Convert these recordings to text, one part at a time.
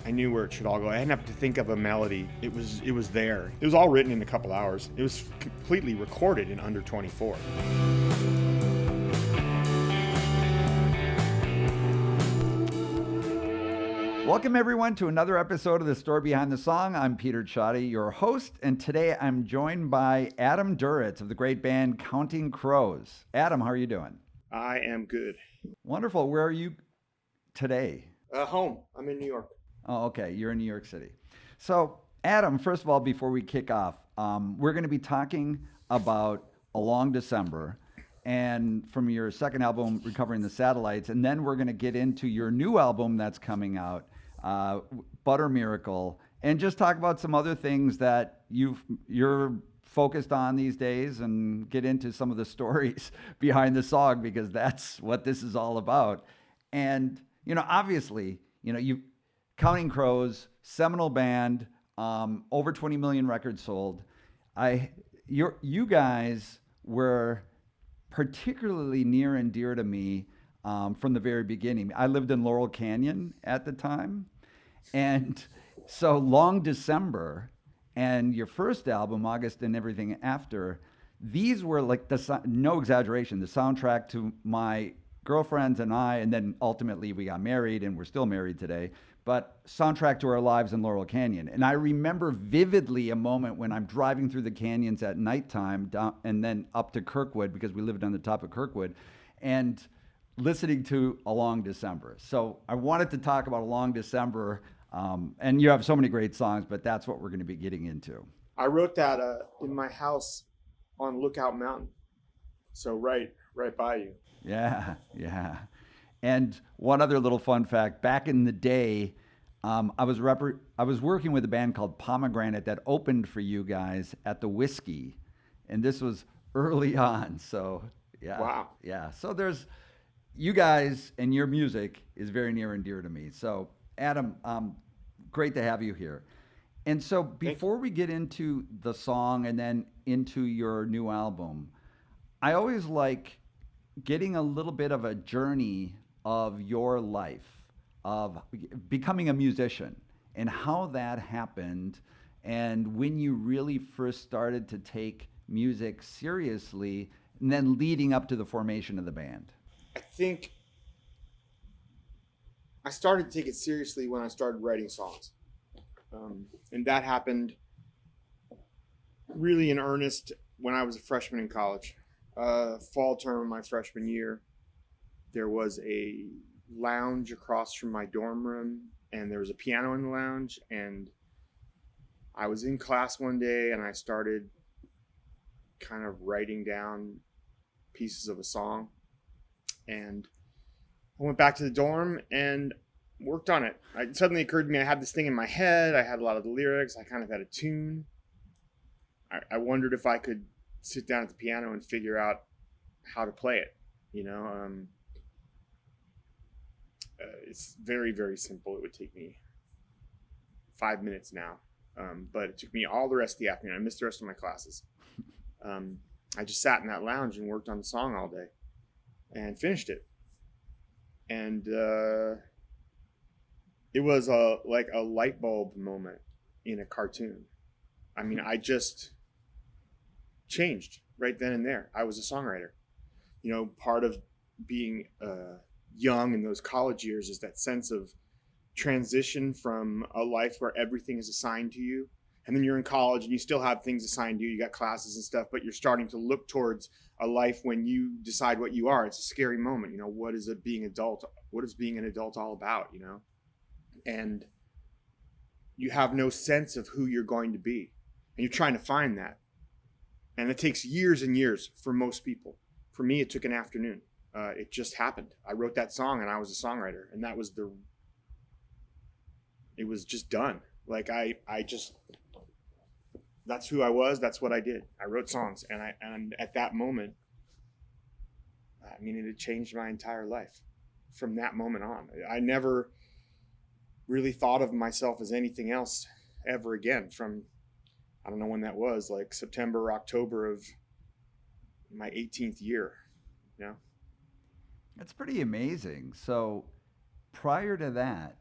I knew where it should all go. I didn't have to think of a melody. It was there. It was all written in a couple hours. It was completely recorded in under 24. Welcome, everyone, to another episode of The Story Behind the Song. I'm Peter Csathy, your host, and today I'm joined by Adam Duritz of the great band Counting Crows. Adam, how are you doing? I am good. Wonderful. Where are you today? Home. I'm in New York. Oh, okay. You're in New York City. So, Adam, first of all, before we kick off, we're going to be talking about A Long December and from your second album, Recovering the Satellites, and then we're going to get into your new album that's coming out, Butter Miracle, and just talk about some other things that you're focused on these days and get into some of the stories behind the song, because that's what this is all about. And, obviously, you Counting Crows, seminal band, over 20 million records sold. You guys were particularly near and dear to me from the very beginning. I lived in Laurel Canyon at the time. And so Long December and your first album, August and Everything After, these were like, no exaggeration, the soundtrack to my girlfriends and I, and then ultimately we got married and we're still married today, but soundtrack to our lives in Laurel Canyon. And I remember vividly a moment when I'm driving through the canyons at nighttime down, and then up to Kirkwood, because we lived on the top of Kirkwood, and listening to A Long December. So I wanted to talk about A Long December, and you have so many great songs, but that's what we're going to be getting into. I wrote that in my house on Lookout Mountain, so right by you. Yeah. And one other little fun fact: back in the day, I was working with a band called Pomegranate that opened for you guys at the Whiskey, and this was early on. So yeah, wow, yeah. So there's you guys, and your music is very near and dear to me. So Adam, great to have you here. And so before we get into the song and then into your new album, I always like getting a little bit of a journey of your life, of becoming a musician, and how that happened, and when you really first started to take music seriously, and then leading up to the formation of the band. I think I started to take it seriously when I started writing songs. And that happened really in earnest when I was a freshman in college. Fall term of my freshman year, there was a lounge across from my dorm room, and there was a piano in the lounge, and I was in class one day and I started kind of writing down pieces of a song, and I went back to the dorm and worked on it. It suddenly occurred to me I had this thing in my head. I had a lot of the lyrics. I kind of had a tune. I wondered if I could sit down at the piano and figure out how to play it. It's very, very simple. It would take me 5 minutes now. But it took me all the rest of the afternoon. I missed the rest of my classes. I just sat in that lounge and worked on the song all day and finished it. And it was like a light bulb moment in a cartoon. I mean, I just changed right then and there. I was a songwriter. Part of being young in those college years is that sense of transition from a life where everything is assigned to you, and then you're in college and you still have things assigned to you. You got classes and stuff, but you're starting to look towards a life when you decide what you are. It's a scary moment. What is it being adult? What is being an adult all about? And you have no sense of who you're going to be, and you're trying to find that. And it takes years and years for most people. For me, it took an afternoon. It just happened. I wrote that song and I was a songwriter, and it was just done. Like that's who I was. That's what I did. I wrote songs, and at that moment, it had changed my entire life from that moment on. I never really thought of myself as anything else ever again from, I don't know when that was, like September or October of my 18th year. That's pretty amazing. So prior to that,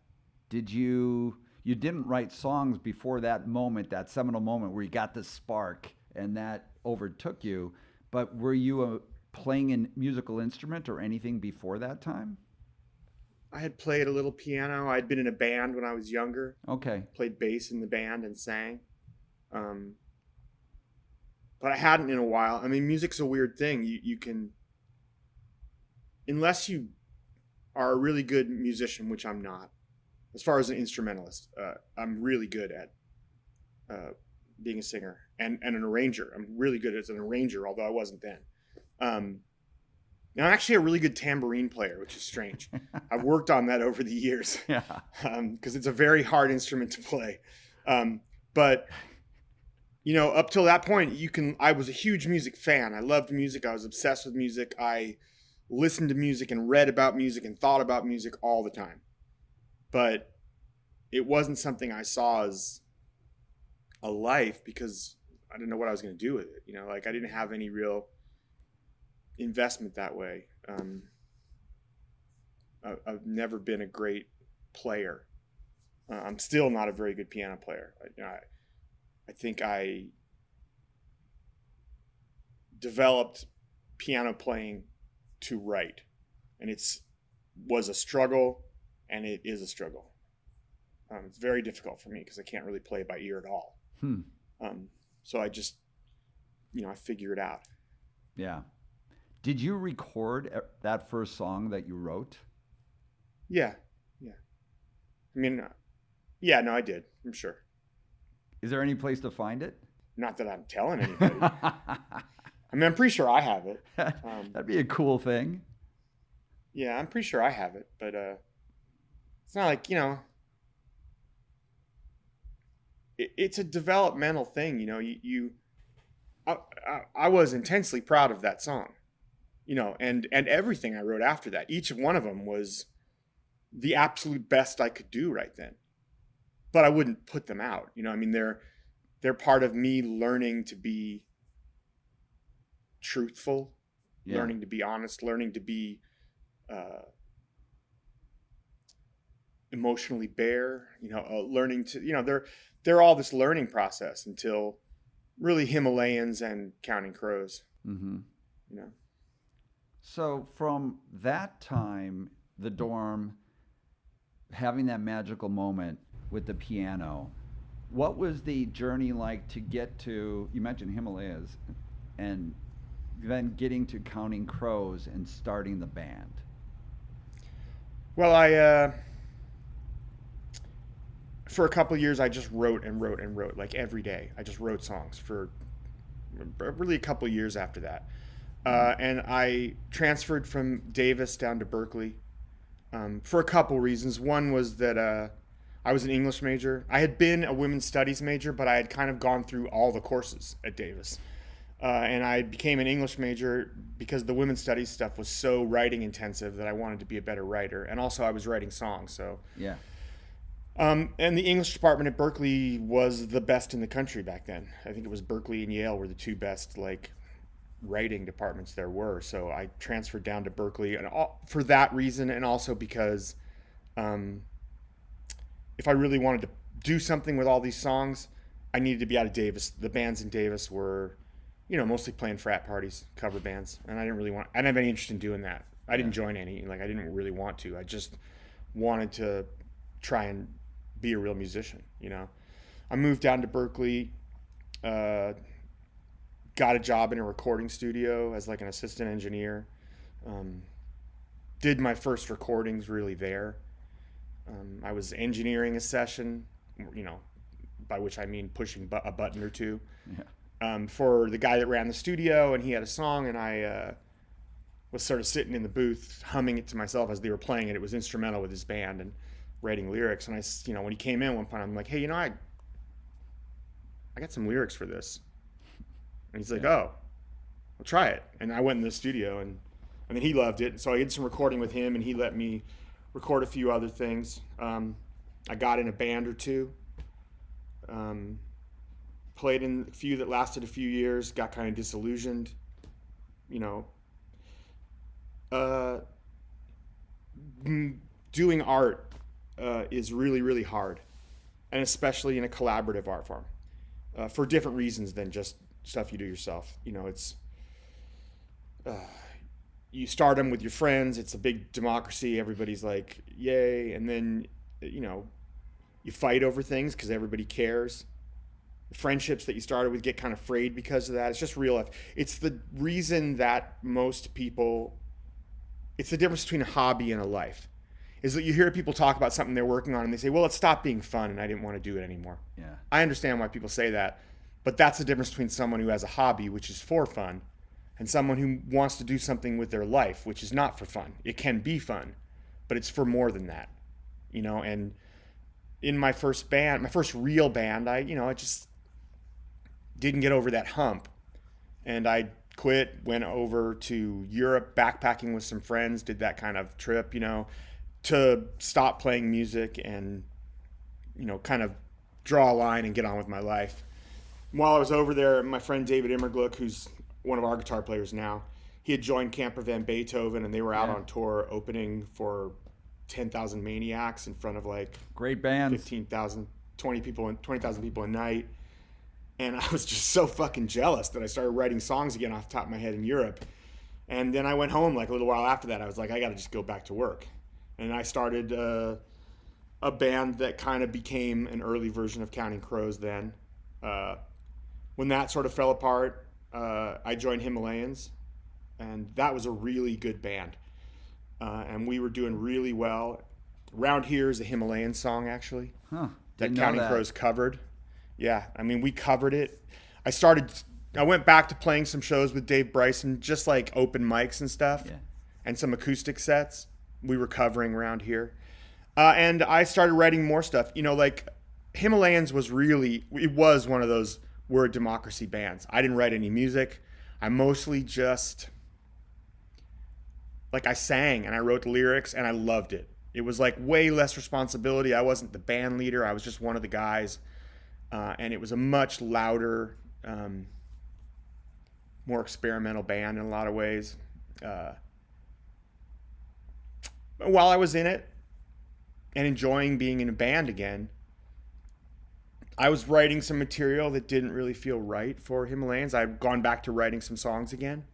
did you you didn't write songs before that moment, that seminal moment where you got the spark and that overtook you. But were you playing a musical instrument or anything before that time? I had played a little piano. I'd been in a band when I was younger. Okay. Played bass in the band and sang. But I hadn't in a while. I mean, music's a weird thing. You can, unless you are a really good musician, which I'm not, as far as an instrumentalist, I'm really good at being a singer and an arranger. I'm really good as an arranger, although I wasn't then. And I'm actually a really good tambourine player, which is strange. I've worked on that over the years. Yeah. Because it's a very hard instrument to play. But up till that point, I was a huge music fan. I loved music. I was obsessed with music. I listened to music and read about music and thought about music all the time. But it wasn't something I saw as a life because I didn't know what I was going to do with it. Like I didn't have any real investment that way. I've never been a great player. I'm still not a very good piano player. I think I developed piano playing to write, and was a struggle, and it is a struggle. It's very difficult for me because I can't really play by ear at all. So I just, I figure it out. Yeah. Did you record that first song that you wrote? Yeah. I mean, yeah, no, I did. I'm sure. Is there any place to find it? Not that I'm telling anybody. I mean, I'm pretty sure I have it. That'd be a cool thing. Yeah, I'm pretty sure I have it, but it's not like, it's a developmental thing, I was intensely proud of that song, and everything I wrote after that. Each one of them was the absolute best I could do right then. But I wouldn't put them out. I mean, they're part of me learning to be truthful, learning to be honest, learning to be emotionally bare, learning to, they're all this learning process until really Himalayans and Counting Crows. Mm-hmm. So from that time, the dorm, having that magical moment with the piano, what was the journey like to get to, you mentioned Himalayas, and then getting to Counting Crows and starting the band? Well, for a couple of years, I just wrote and wrote and wrote, like every day. I just wrote songs for really a couple of years after that. And I transferred from Davis down to Berkeley for a couple reasons. One was that I was an English major. I had been a women's studies major, but I had kind of gone through all the courses at Davis. And I became an English major because the women's studies stuff was so writing intensive that I wanted to be a better writer. And also I was writing songs, so. Yeah. And the English department at Berkeley was the best in the country back then. I think it was Berkeley and Yale were the two best, writing departments there were. So I transferred down to Berkeley and for that reason, and also because if I really wanted to do something with all these songs, I needed to be out of Davis. The bands in Davis were, mostly playing frat parties, cover bands, and I didn't have any interest in doing that. I didn't join any, I didn't really want to. I just wanted to try and be a real musician, I moved down to Berkeley, got a job in a recording studio as an assistant engineer. Did my first recordings really there. I was engineering a session, by which I mean pushing a button or two, for the guy that ran the studio, and he had a song, and I was sort of sitting in the booth humming it to myself as they were playing it. It was instrumental with his band and writing lyrics. And I, when he came in one point, I'm like, hey, I got some lyrics for this. And he's like, oh, well, try it. And I went in the studio, and then he loved it. So I did some recording with him, and he let me record a few other things. I got in a band or two. Played in a few that lasted a few years, got kind of disillusioned. Doing art is really, really hard. and especially in a collaborative art form, for different reasons than just stuff you do yourself. You know, it's you start them with your friends. It's a big democracy. Everybody's like, yay. And then, you know, you fight over things because everybody cares. The friendships that you started with get kind of frayed because of that. It's just real life. It's the reason that most people, it's the difference between a hobby and a life, is that you hear people talk about something they're working on and they say, well, it stopped being fun and I didn't want to do it anymore. Yeah. I understand why people say that, but that's the difference between someone who has a hobby, which is for fun, and someone who wants to do something with their life, which is not for fun. It can be fun, but it's for more than that, you know. And in my first band, my first real band, I just didn't get over that hump, and I quit, went over to Europe backpacking with some friends, did that kind of trip, you know, to stop playing music and, you know, kind of draw a line and get on with my life. While I was over there, my friend David Immergluck, who's one of our guitar players now, he had joined Camper Van Beethoven, and they were out on tour opening for 10,000 Maniacs in front of like great bands, 15,000, 20,000 people a night. And I was just so fucking jealous that I started writing songs again off the top of my head in Europe. And then I went home like a little while after that. I was like, I got to just go back to work. And I started a band that kind of became an early version of Counting Crows then. When that sort of fell apart, I joined Himalayans, and that was a really good band. And we were doing really well. Round Here is a Himalayan song, actually, that Counting Crows covered. Yeah, I mean, we covered it. I went back to playing some shows with Dave Bryson, just like open mics and stuff, and some acoustic sets. We were covering Round Here. And I started writing more stuff. You know, like Himalayans was one of those we're a democracy bands. I didn't write any music. I mostly just, like, I sang and I wrote the lyrics and I loved it. It was like way less responsibility. I wasn't the band leader. I was just one of the guys. And it was a much louder, more experimental band in a lot of ways. While I was in it and enjoying being in a band again, I was writing some material that didn't really feel right for Himalayans. I'd gone back to writing some songs again.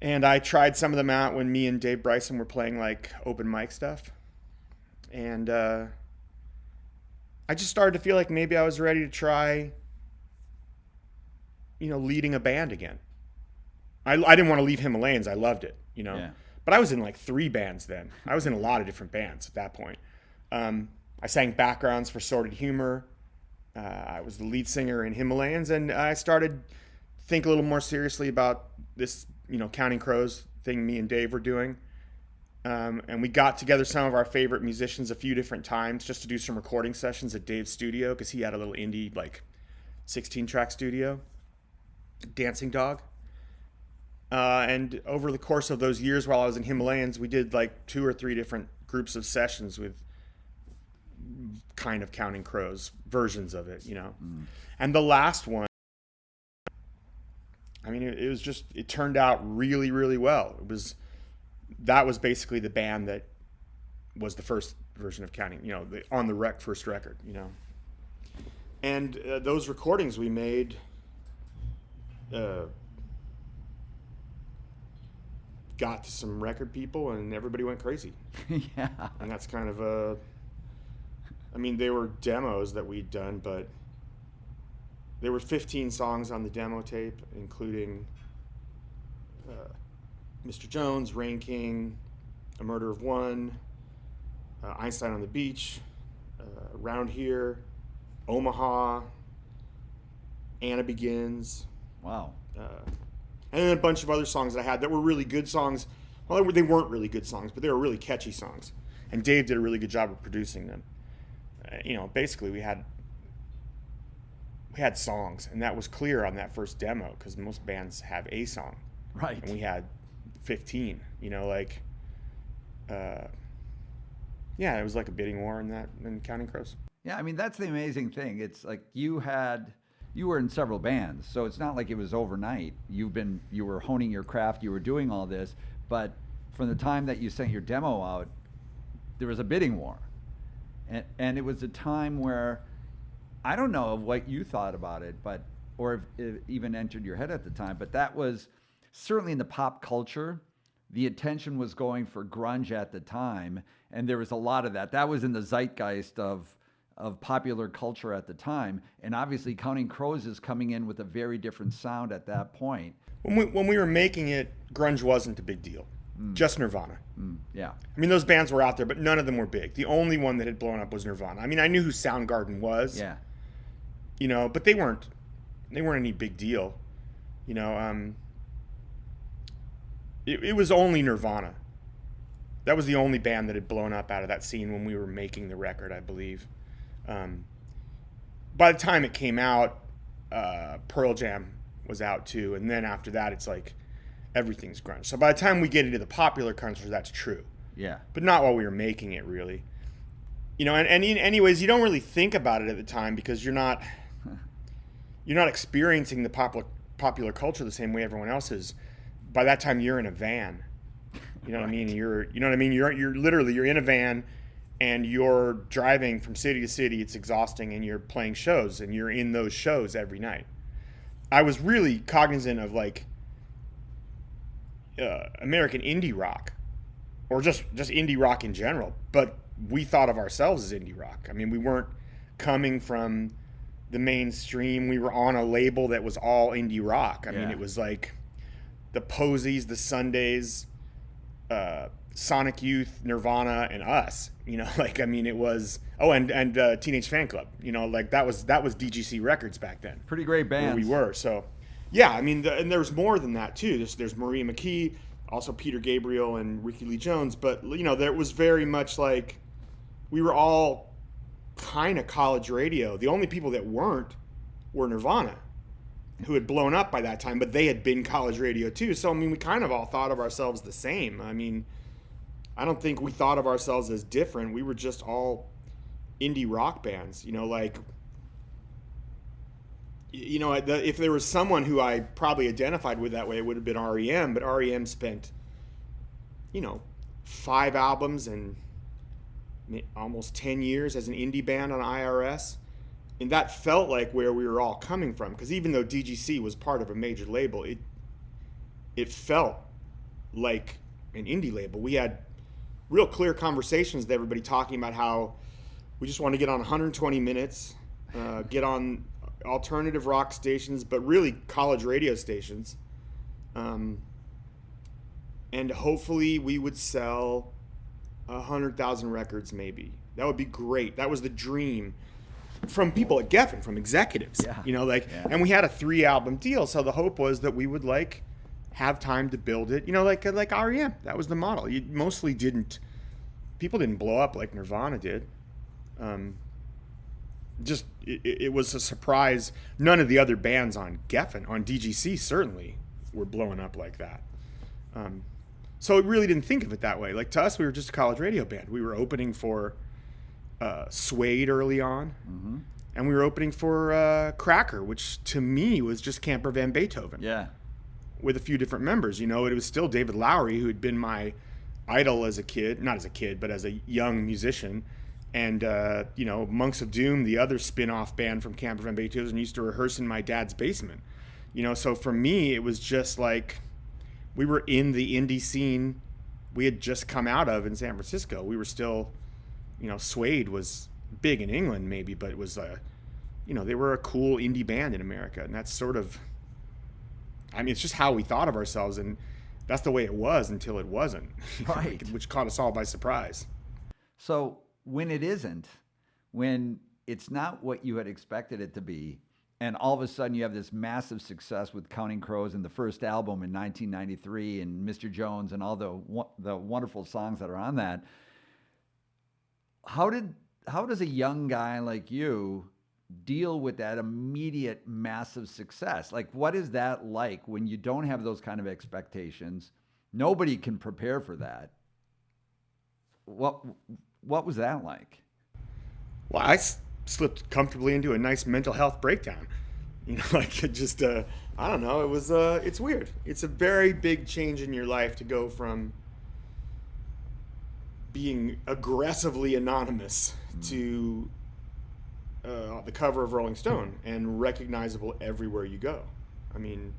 And I tried some of them out when me and Dave Bryson were playing like open mic stuff. And I just started to feel like maybe I was ready to try, you know, leading a band again. I didn't want to leave Himalayans. I loved it, you know. Yeah. But I was in like 3 bands then. I was in a lot of different bands at that point. I sang backgrounds for Sordid Humor. I was the lead singer in Himalayans, and I started to think a little more seriously about this, you know, Counting Crows thing me and Dave were doing. And we got together some of our favorite musicians a few different times just to do some recording sessions at Dave's studio, because he had a little indie, like, 16-track studio, Dancing Dog. And over the course of those years while I was in Himalayans, we did like 2 or 3 different groups of sessions with kind of Counting Crows versions of it, you know. And the last one, I mean, it turned out really, really well. That was basically the band that was the first version of Counting, you know, the on the rec first record, you know. And those recordings we made, got to some record people and everybody went crazy. Yeah. And that's kind of I mean, they were demos that we'd done, but there were 15 songs on the demo tape, including Mr. Jones, Rain King, A Murder of One, Einstein on the Beach, Round Here, Omaha, Anna Begins. Wow. And then a bunch of other songs that I had that were really good songs. Well, they weren't really good songs, but they were really catchy songs. And Dave did a really good job of producing them. You know, basically we had songs, and that was clear on that first demo, because most bands have a song. Right. And we had 15, you know, like, yeah, it was like a bidding war in Counting Crows. Yeah, I mean, that's the amazing thing. It's like you were in several bands, so it's not like it was overnight. You were honing your craft, you were doing all this, but from the time that you sent your demo out, there was a bidding war. And it was a time where, I don't know what you thought about it, but or if it even entered your head at the time, but that was certainly in the pop culture. The attention was going for grunge at the time, and there was a lot of that. That was in the zeitgeist of popular culture at the time, and obviously Counting Crows is coming in with a very different sound at that point. When we were making it, grunge wasn't a big deal. Just Nirvana. Yeah. I mean, those bands were out there, but none of them were big. The only one that had blown up was Nirvana. I mean, I knew who Soundgarden was. Yeah. You know, but they weren't any big deal. You know, it was only Nirvana. That was the only band that had blown up out of that scene when we were making the record, I believe. By the time it came out, Pearl Jam was out too, and then after that, it's like everything's grunge. So by the time we get into the popular culture, that's true. Yeah. But not while we were making it, really. You know, and anyways, you don't really think about it at the time because you're not experiencing the popular culture the same way everyone else is. By that time, you're in a van. You know what I mean? You're literally in a van, and you're driving from city to city. It's exhausting, and you're playing shows, and you're in those shows every night. I was really cognizant of like American indie rock, or just indie rock in general. But we thought of ourselves as indie rock. I mean, we weren't coming from the mainstream. We were on a label that was all indie rock. I mean, it was like the Posies, the Sundays, Sonic Youth, Nirvana, and us. You know, like, I mean, it was and Teenage Fan Club. You know, like that was DGC Records back then. Pretty great bands. Where we were. So, yeah, I mean, and there's more than that too. There's Maria McKee, also Peter Gabriel and Ricky Lee Jones. But you know, there was very much like we were all kind of college radio. The only people that weren't were Nirvana, who had blown up by that time, but they had been college radio too. So, I mean, we kind of all thought of ourselves the same. I mean, I don't think we thought of ourselves as different. We were just all indie rock bands, you know, like, you know, if there was someone who I probably identified with that way, it would have been REM, but REM spent, you know, 5 albums and almost 10 years as an indie band on IRS. And that felt like where we were all coming from, because even though DGC was part of a major label, it felt like an indie label. We had real clear conversations with everybody talking about how we just want to get on 120 minutes, get on alternative rock stations, but really college radio stations. And hopefully we would sell 100,000 records maybe. That would be great. That was the dream from people at Geffen, from executives. Yeah. You know, like, and we had a 3-album deal, so the hope was that we would like have time to build it. You know, like REM. That was the model. You mostly people didn't blow up like Nirvana did. It was a surprise. None of the other bands on Geffen, on DGC certainly, were blowing up like that. So we really didn't think of it that way. Like, to us, we were just a college radio band. We were opening for Suede early on, and we were opening for Cracker, which to me was just Camper Van Beethoven. Yeah. With a few different members. You know, it was still David Lowery, who had been my idol as a kid, not as a kid, but as a young musician. And, you know, Monks of Doom, the other spin-off band from Camper Van Beethoven, used to rehearse in my dad's basement. You know, so for me, it was just like we were in the indie scene we had just come out of in San Francisco. We were still, you know, Suede was big in England maybe, but it was, you know, they were a cool indie band in America. And that's sort of, I mean, it's just how we thought of ourselves. And that's the way it was until it wasn't, Right. which caught us all by surprise. So when it isn't, when it's not what you had expected it to be, and all of a sudden you have this massive success with Counting Crows and the first album in 1993 and Mr. Jones and all the wonderful songs that are on that, how does a young guy like you deal with that immediate massive success? Like, what is that like when you don't have those kind of expectations? Nobody can prepare for that. What was that like? Well, I slipped comfortably into a nice mental health breakdown. You know, like, it just, I don't know. It was, it's weird. It's a very big change in your life to go from being aggressively anonymous to the cover of Rolling Stone and recognizable everywhere you go. I mean,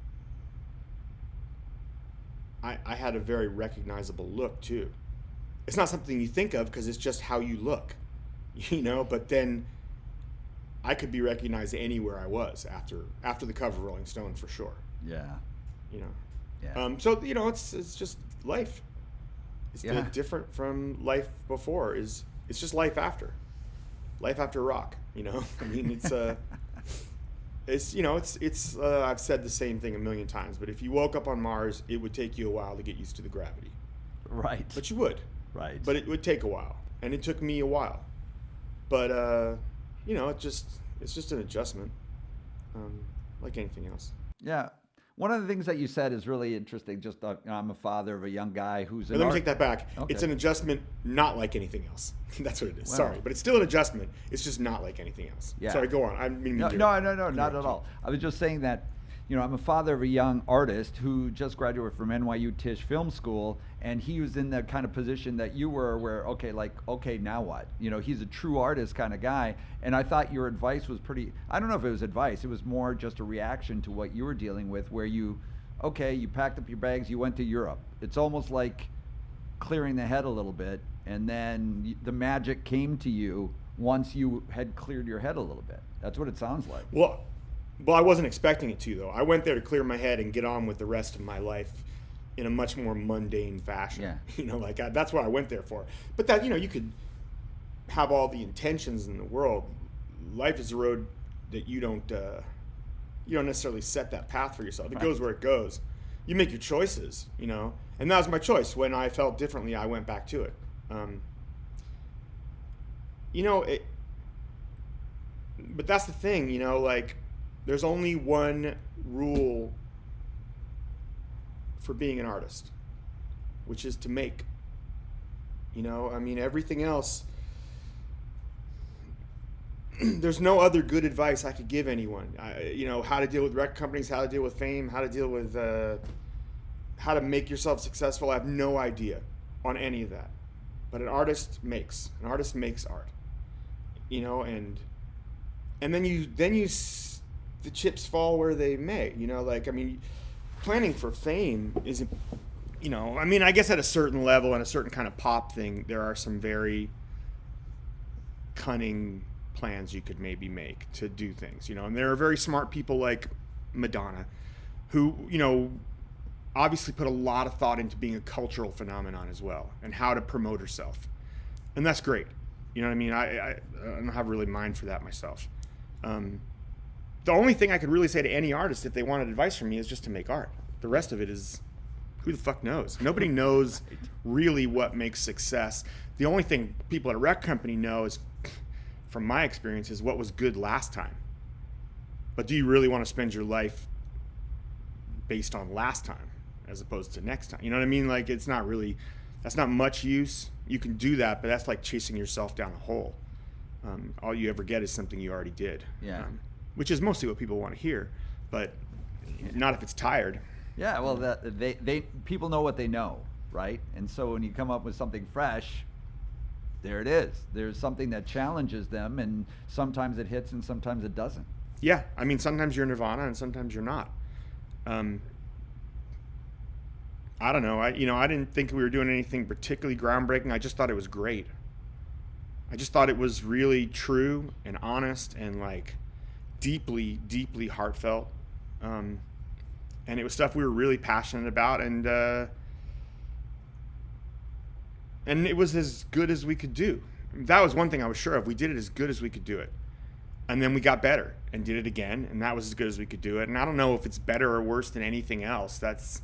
I had a very recognizable look too. It's not something you think of because it's just how you look, but then I could be recognized anywhere I was after the cover of Rolling Stone for sure. Yeah. Yeah. So it's just life. It's different from life before. It's just life after rock. I mean, it's I've said the same thing a million times. But if you woke up on Mars, it would take you a while to get used to the gravity. Right. But you would. Right. But it would take a while, and it took me a while. But it's just an adjustment, like anything else. Yeah. One of the things that you said is really interesting. Just I'm a father of a young guy who's. Let me take that back. Okay. It's an adjustment, not like anything else. That's what it is. Wow. Sorry, but it's still an adjustment. It's just not like anything else. Yeah. Sorry, go on. I mean, No, not at all. I was just saying that, I'm a father of a young artist who just graduated from NYU Tisch Film School, and he was in the kind of position that you were, where okay, now what? He's a true artist kind of guy, and I thought your advice was pretty. I don't know if it was advice. It was more just a reaction to what you were dealing with, where you packed up your bags, you went to Europe. It's almost like clearing the head a little bit, and then the magic came to you once you had cleared your head a little bit. That's what it sounds like. Well, I wasn't expecting it to, though. I went there to clear my head and get on with the rest of my life in a much more mundane fashion. Yeah. That's what I went there for. But that, you could have all the intentions in the world. Life is a road that you don't necessarily set that path for yourself. It goes where it goes. You make your choices, and that was my choice. When I felt differently, I went back to it. But that's the thing, there's only one rule for being an artist, which is to make. Everything else, there's no other good advice I could give anyone. How to deal with record companies, how to deal with fame, how to deal with how to make yourself successful. I have no idea on any of that. But an artist makes art. And then the chips fall where they may. Planning for fame isn't. I guess at a certain level and a certain kind of pop thing, there are some very cunning plans you could maybe make to do things, and there are very smart people like Madonna who, obviously put a lot of thought into being a cultural phenomenon as well and how to promote herself. And that's great. I don't have really mind for that myself. The only thing I could really say to any artist if they wanted advice from me is just to make art. The rest of it is, who the fuck knows? Nobody knows really what makes success. The only thing people at a record company know is, from my experience, is what was good last time. But do you really want to spend your life based on last time as opposed to next time? You know what I mean? It's not really, that's not much use. You can do that, but that's like chasing yourself down a hole. All you ever get is something you already did. Yeah. Which is mostly what people want to hear, but not if it's tired. Yeah, well, they people know what they know, right? And so when you come up with something fresh, there it is. There's something that challenges them, and sometimes it hits and sometimes it doesn't. Yeah, sometimes you're Nirvana and sometimes you're not. I don't know. I didn't think we were doing anything particularly groundbreaking. I just thought it was great. I just thought it was really true and honest and deeply, deeply heartfelt. And it was stuff we were really passionate about, and it was as good as we could do. That was one thing I was sure of. We did it as good as we could do it. And then we got better and did it again, and that was as good as we could do it. And I don't know if it's better or worse than anything else. That's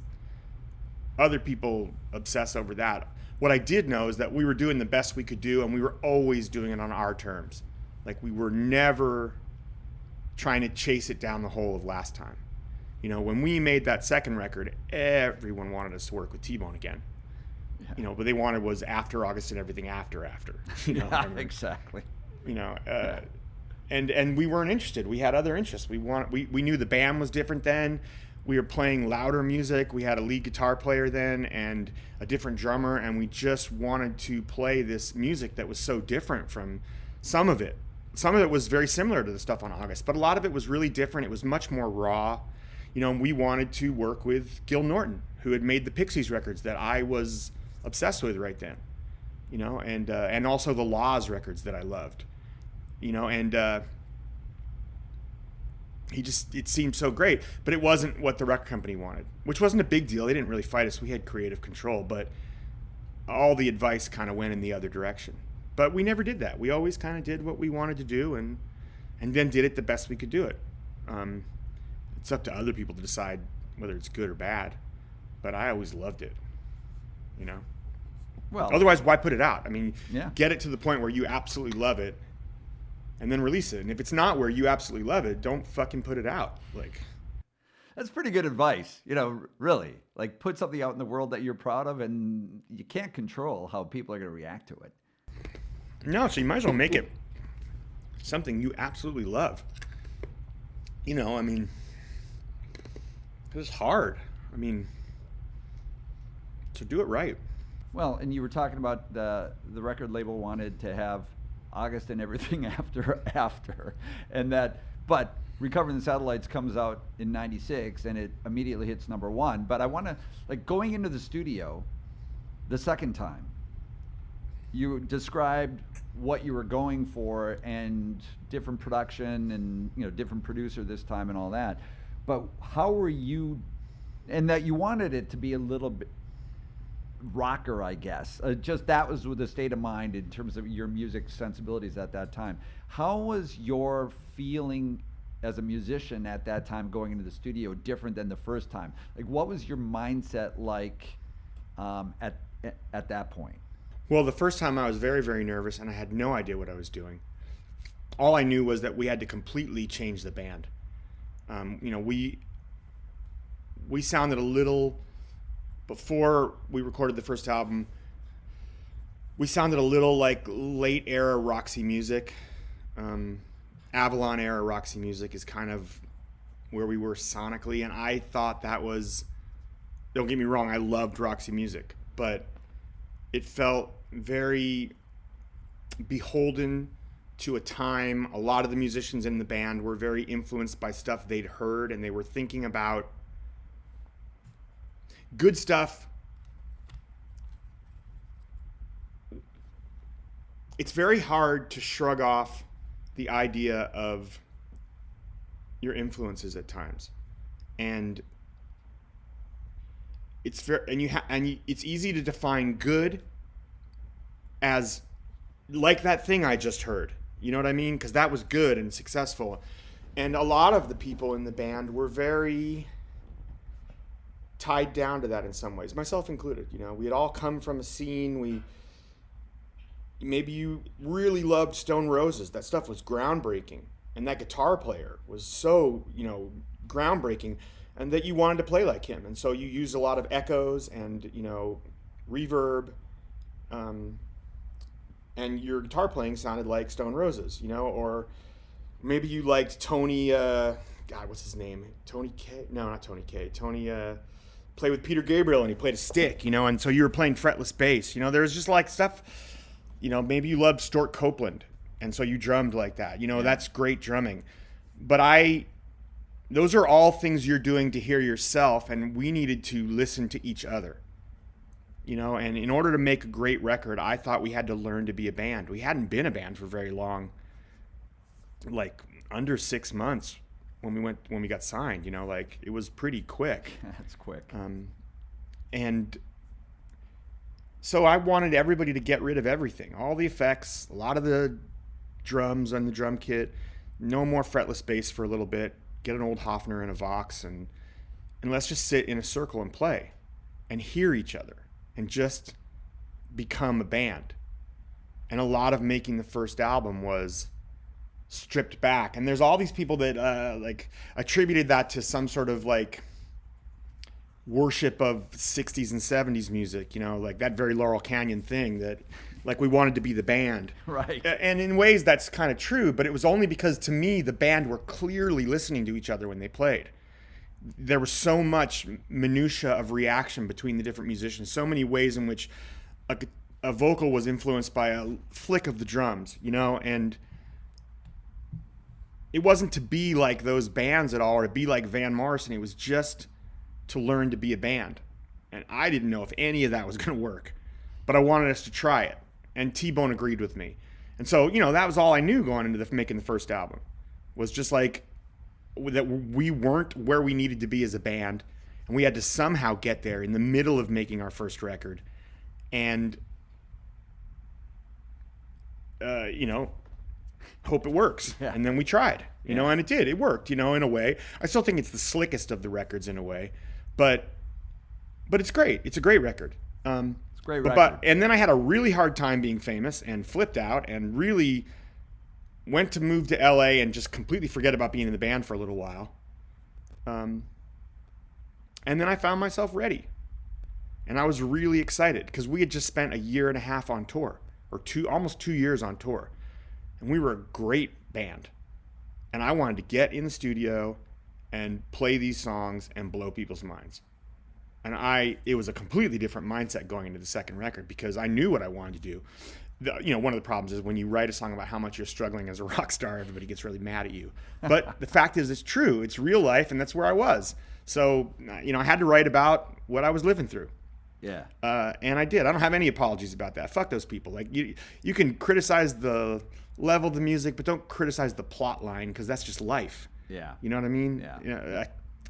other people obsess over that. What I did know is that we were doing the best we could do, and we were always doing it on our terms. We were never trying to chase it down the hole of last time. When we made that second record, everyone wanted us to work with T-Bone again. Yeah. What they wanted was After August and everything after. Yeah, exactly. And we weren't interested. We had other interests. We knew the band was different then. we were playing louder music. We had a lead guitar player then and a different drummer, and we just wanted to play this music that was so different from some of it. Some of it was very similar to the stuff on August, but a lot of it was really different. It was much more raw. You know, we wanted to work with Gil Norton, who had made the Pixies records that I was obsessed with right then. You know, and also the Laws records that I loved. You know, and it seemed so great, but it wasn't what the record company wanted, which wasn't a big deal. They didn't really fight us. We had creative control, but all the advice kind of went in the other direction. But we never did that. We always kind of did what we wanted to do and then did it the best we could do it. It's up to other people to decide whether it's good or bad, but I always loved it, you know? Well, otherwise, why put it out? I mean, yeah. Get it to the point where you absolutely love it and then release it. And if it's not where you absolutely love it, don't fucking put it out. Like, that's pretty good advice, you know, really. Like, put something out in the world that you're proud of, and you can't control how people are going to react to it. No, so you might as well make it something you absolutely love. You know, I mean, it's hard. I mean, so do it right. Well, and you were talking about the record label wanted to have August and everything after, and that, but Recovering the Satellites comes out in '96 and it immediately hits #1. But I want to, like, going into the studio the second time, you described what you were going for and different production and, you know, different producer this time and all that. But how were you, and that you wanted it to be a little bit rocker, I guess. Just that was with the state of mind in terms of your music sensibilities at that time. How was your feeling as a musician at that time going into the studio different than the first time? Like, what was your mindset like at that point? Well, the first time I was very, very nervous and I had no idea what I was doing. All I knew was that we had to completely change the band. You know, we sounded a little, before we recorded the first album, we sounded a little like late era Roxy Music. Avalon era Roxy Music is kind of where we were sonically, and I thought that was, don't get me wrong, I loved Roxy Music, but it felt very beholden to a time. A lot of the musicians in the band were very influenced by stuff they'd heard, and they were thinking about good stuff. It's very hard to shrug off the idea of your influences at times, and it's it's easy to define good as like that thing I just heard. You know what I mean? Because that was good and successful, and a lot of the people in the band were very tied down to that in some ways, myself included. You know, we had all come from a scene. Maybe you really loved Stone Roses. That stuff was groundbreaking, and that guitar player was so, you know, groundbreaking, and that you wanted to play like him, and so you used a lot of echoes and, you know, reverb, and your guitar playing sounded like Stone Roses, you know. Or maybe you liked Tony, God, what's his name? Tony K? No, not Tony K. Tony, played with Peter Gabriel, and he played a stick, you know, and so you were playing fretless bass. You know, there was just like stuff, you know, maybe you loved Stuart Copeland, and so you drummed like that. You know, that's great drumming. But those are all things you're doing to hear yourself, and we needed to listen to each other. You know, and in order to make a great record, I thought we had to learn to be a band. We hadn't been a band for very long, like under 6 months when we got signed. You know, like it was pretty quick. That's quick. And so I wanted everybody to get rid of everything, all the effects, a lot of the drums and the drum kit, no more fretless bass for a little bit, get an old Hofner and a Vox, and let's just sit in a circle and play and hear each other and just become a band. And a lot of making the first album was stripped back. And there's all these people that like attributed that to some sort of like worship of 60s and 70s music, you know, like that very Laurel Canyon thing that like we wanted to be the band. Right. And in ways that's kind of true, but it was only because to me the band were clearly listening to each other when they played. there was so much minutia of reaction between the different musicians, so many ways in which a vocal was influenced by a flick of the drums, and it wasn't to be like those bands at all or to be like Van Morrison. It was just to learn to be a band. And I didn't know if any of that was going to work, but I wanted us to try it. And T-Bone agreed with me. And so, that was all I knew going into making the first album, was just like that we weren't where we needed to be as a band. And we had to somehow get there in the middle of making our first record. And, hope it works. Yeah. And then we tried, Yeah. and it did. It worked, in a way. I still think it's the slickest of the records in a way, but it's great. It's a great record. It's a great record. And then I had a really hard time being famous and flipped out and really went to move to LA and just completely forget about being in the band for a little while. And then I found myself ready. And I was really excited because we had just spent a year and a half on tour, or almost 2 years on tour. And we were a great band. And I wanted to get in the studio and play these songs and blow people's minds. And it was a completely different mindset going into the second record because I knew what I wanted to do. One of the problems is when you write a song about how much you're struggling as a rock star, everybody gets really mad at you. But the fact is, it's true. It's real life, and that's where I was. So, I had to write about what I was living through. Yeah. And I did. I don't have any apologies about that. Fuck those people. Like, you can criticize the level of the music, but don't criticize the plot line because that's just life. Yeah. You know what I mean? Yeah.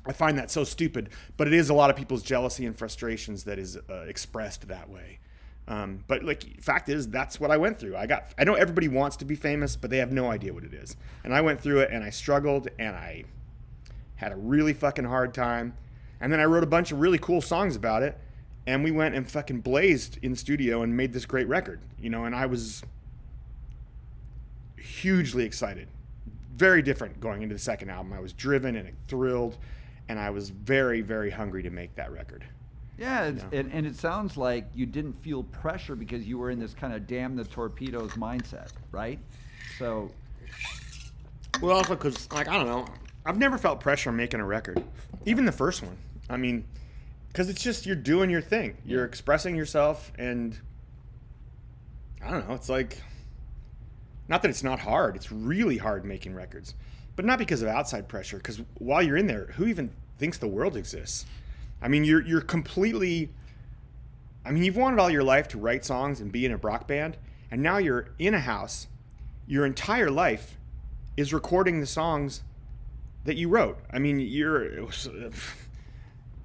I find that so stupid, but it is a lot of people's jealousy and frustrations that is expressed that way. But fact is, that's what I went through. I know everybody wants to be famous, but they have no idea what it is. And I went through it, and I struggled, and I had a really fucking hard time. And then I wrote a bunch of really cool songs about it, and we went and fucking blazed in the studio and made this great record, and I was hugely excited. Very different going into the second album. I was driven and thrilled, and I was very, very hungry to make that record. Yeah, and it sounds like you didn't feel pressure because you were in this kind of damn the torpedoes mindset, right? So, well, also because, I don't know, I've never felt pressure on making a record, even the first one. I mean, because it's just you're doing your thing, you're expressing yourself, and I don't know. It's like, not that it's not hard. It's really hard making records, but not because of outside pressure. Because while you're in there, who even thinks the world exists? I mean, you're completely. I mean, you've wanted all your life to write songs and be in a rock band, and now you're in a house. Your entire life is recording the songs that you wrote. I mean,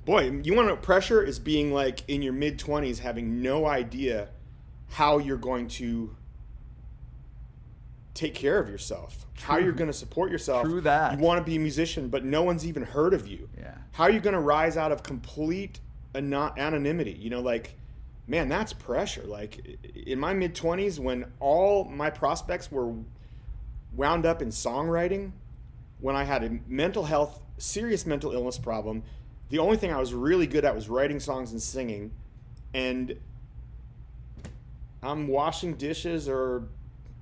boy, you want to know pressure is being like in your mid-20s, having no idea how you're going to take care of yourself, how you're going to support yourself. True that. You want to be a musician, but no one's even heard of you. Yeah. How are you going to rise out of complete anonymity? Man, that's pressure. Like in my mid-20s, when all my prospects were wound up in songwriting, when I had a serious mental illness problem, the only thing I was really good at was writing songs and singing, and I'm washing dishes or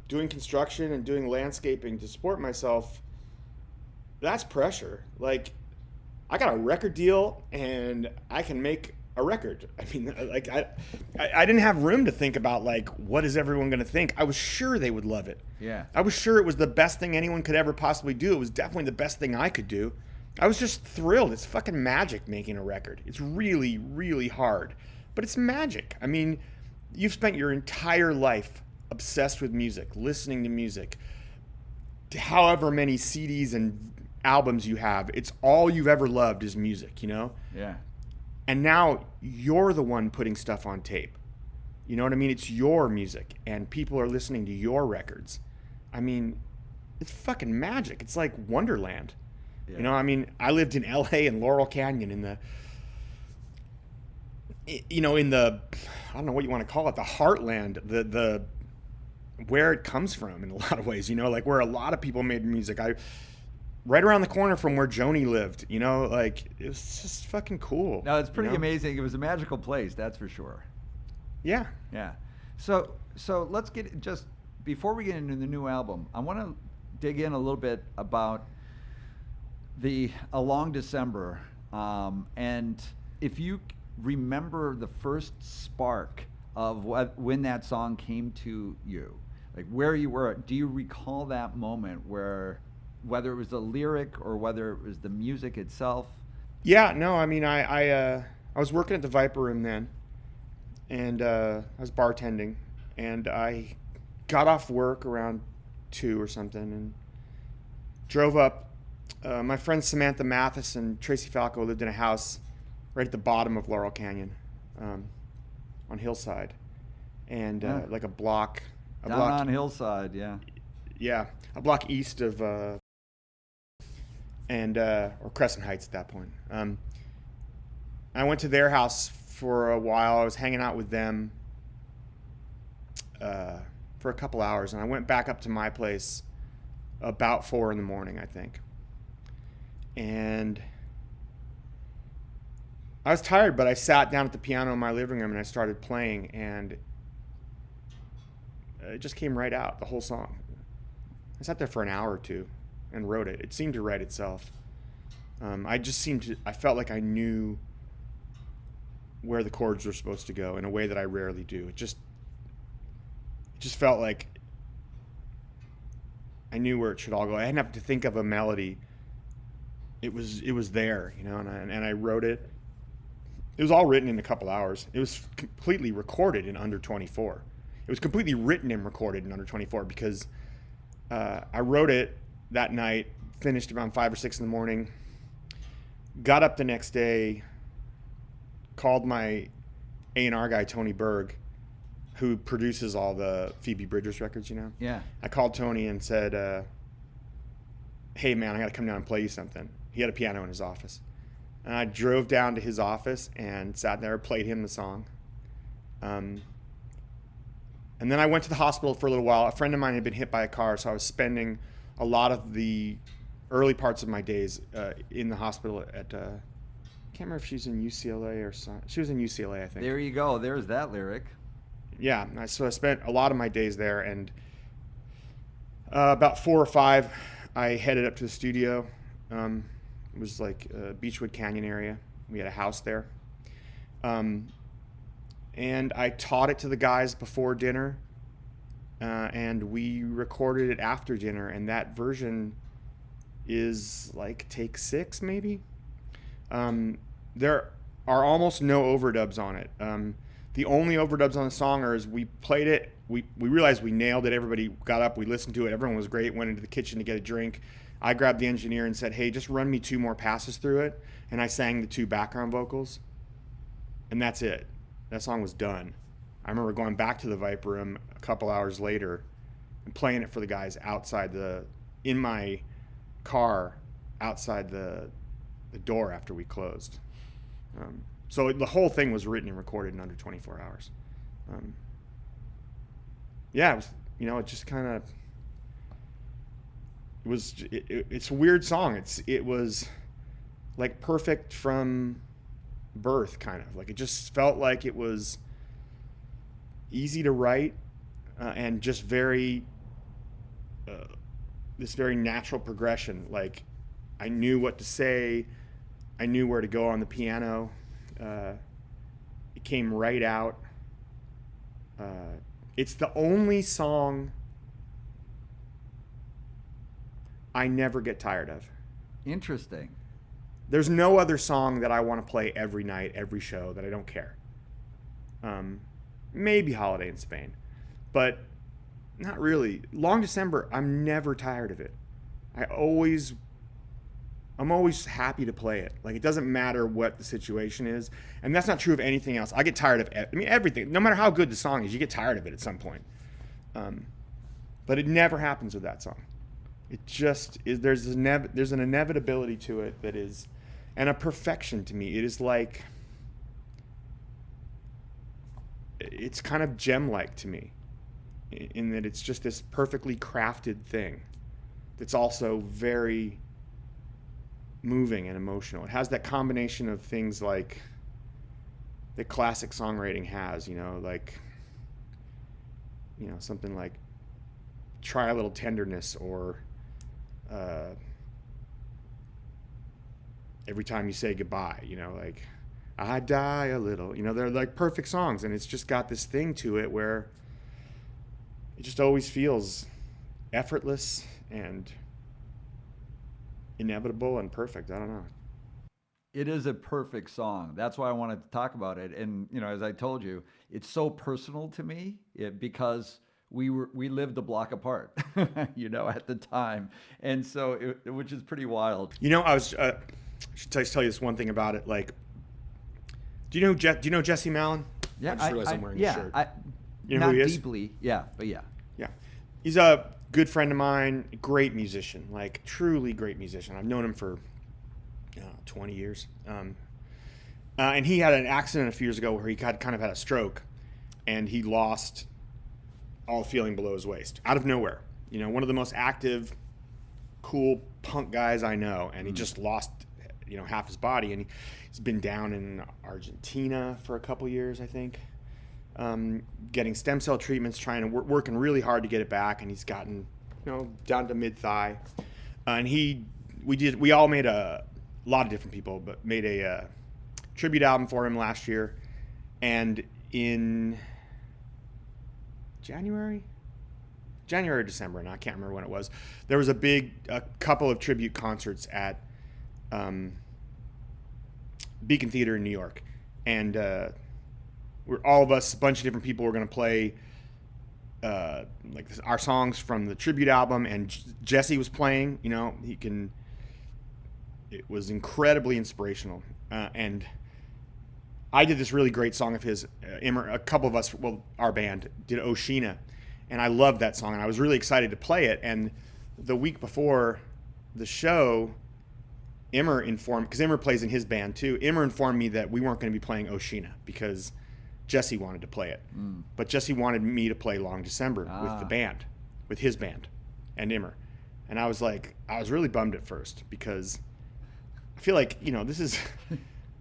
doing construction and doing landscaping to support myself. That's pressure. Like, I got a record deal and I can make a record. I mean, like, I didn't have room to think about, like, what is everyone going to think? I was sure they would love it. Yeah. I was sure it was the best thing anyone could ever possibly do. It was definitely the best thing I could do. I was just thrilled. It's fucking magic making a record. It's really, really hard, but it's magic. I mean, you've spent your entire life obsessed with music, listening to music, however many CDs and albums you have. It's all you've ever loved is music, Yeah. And now you're the one putting stuff on tape. You know what I mean? It's your music, and people are listening to your records. I mean, it's fucking magic. It's like Wonderland. Yeah. I mean, I lived in LA and Laurel Canyon in the I don't know what you want to call it, the heartland, the where it comes from in a lot of ways, like where a lot of people made music. Right around the corner from where Joni lived, like it was just fucking cool. No, it's pretty amazing. It was a magical place, that's for sure. Yeah. Yeah. So let's get, just before we get into the new album, I want to dig in a little bit about A Long December And if you remember the first spark of when that song came to you, like where you were, do you recall that moment where, whether it was the lyric or whether it was the music itself? Yeah, no, I mean, I was working at the Viper Room then, and I was bartending, and I got off work around 2 or something, and drove up. My friends Samantha Mathis and Tracy Falco lived in a house right at the bottom of Laurel Canyon, on Hillside, and like a block, Down on Hillside, yeah. yeah, a block east of, or Crescent Heights at that point. I went to their house for a while. I was hanging out with them for a couple hours, and I went back up to my place about 4 in the morning, I think. And I was tired, but I sat down at the piano in my living room and I started playing, and it just came right out, the whole song. I sat there for an hour or two and wrote it. It seemed to write itself. I felt like I knew where the chords were supposed to go in a way that I rarely do. It just felt like I knew where it should all go. I didn't have to think of a melody. It was there, you know, and I wrote it. It was all written in a couple hours. It was completely recorded in under 24. It was completely written and recorded in under 24 because I wrote it that night, finished around 5 or 6 in the morning, got up the next day, called my A&R guy, Tony Berg, who produces all the Phoebe Bridgers records, you know? Yeah. I called Tony and said, hey, man, I got to come down and play you something. He had a piano in his office. And I drove down to his office and sat there, played him the song. And then I went to the hospital for a little while. A friend of mine had been hit by a car, so I was spending a lot of the early parts of my days in the hospital at, I can't remember if she's in UCLA or something. She was in UCLA, I think. There you go. There's that lyric. Yeah, so I spent a lot of my days there, and about 4 or 5, I headed up to the studio. It was like Beechwood Canyon area. We had a house there. And I taught it to the guys before dinner, and we recorded it after dinner, and that version is like take 6 maybe. There are almost no overdubs on it. The only overdubs on the song are, we played it, we realized we nailed it, everybody got up, we listened to it, everyone was great, went into the kitchen to get a drink. I grabbed the engineer and said, hey, just run me 2 more passes through it, and I sang the 2 background vocals, and that's it. That song was done. I remember going back to the Viper Room a couple hours later and playing it for the guys outside in my car, outside the door after we closed. So the whole thing was written and recorded in under 24 hours. Yeah, it was, you know, it just kind of, it's a weird song. It was like perfect from birth, kind of. Like, it just felt like it was easy to write, and just very this very natural progression. Like, I knew what to say, I knew where to go on the piano. It came right out. It's the only song I never get tired of. Interesting. There's no other song that I want to play every night, every show, that I don't care. Maybe Holiday in Spain, but not really. Long December, I'm never tired of it. I'm always happy to play it. Like, it doesn't matter what the situation is. And that's not true of anything else. I get tired of everything. No matter how good the song is, you get tired of it at some point. But it never happens with that song. It just is. There's an inevitability to it that is, and a perfection to me. It is like, it's kind of gem-like to me, in that it's just this perfectly crafted thing that's also very moving and emotional. It has that combination of things like that classic songwriting has, like, something like Try a Little Tenderness, or Every Time You Say Goodbye, you know, like I Die a Little, you know, they're like perfect songs, and it's just got this thing to it where it just always feels effortless and inevitable and perfect. I don't know. It is a perfect song. That's why I wanted to talk about it. And you know, as I told you, it's so personal to me because we lived a block apart, you know, at the time, and so which is pretty wild. You know, I was should tell you this one thing about it. Like, do you know Jesse Malin? Yeah, I just realized I'm wearing yeah, his shirt. You know not who he is? Deeply, yeah, but yeah. Yeah, he's a good friend of mine, great musician, like truly great musician. I've known him for 20 years. And he had an accident a few years ago where he kind of had a stroke, and he lost all feeling below his waist out of nowhere. You know, one of the most active, cool punk guys I know, and he just lost, you know, half his body, and he's been down in Argentina for a couple years, I think, getting stem cell treatments, trying to working really hard to get it back, and he's gotten, you know, down to mid thigh, and we all made a lot of different people, but made a tribute album for him last year, and in January or December, and I can't remember when it was, there was a couple of tribute concerts at Beacon Theater in New York, and we're all of us, a bunch of different people, were going to play like our songs from the tribute album, and Jesse was playing. You know, it was incredibly inspirational, and I did this really great song of his. A couple of us, well, our band did Oshina, and I loved that song, and I was really excited to play it. And the week before the show, Immer informed, because Immer plays in his band too, Immer informed me that we weren't going to be playing Oshina because Jesse wanted to play it. But Jesse wanted me to play Long December with the band, with his band and Immer. And I was really bummed at first because I feel like, you know, this is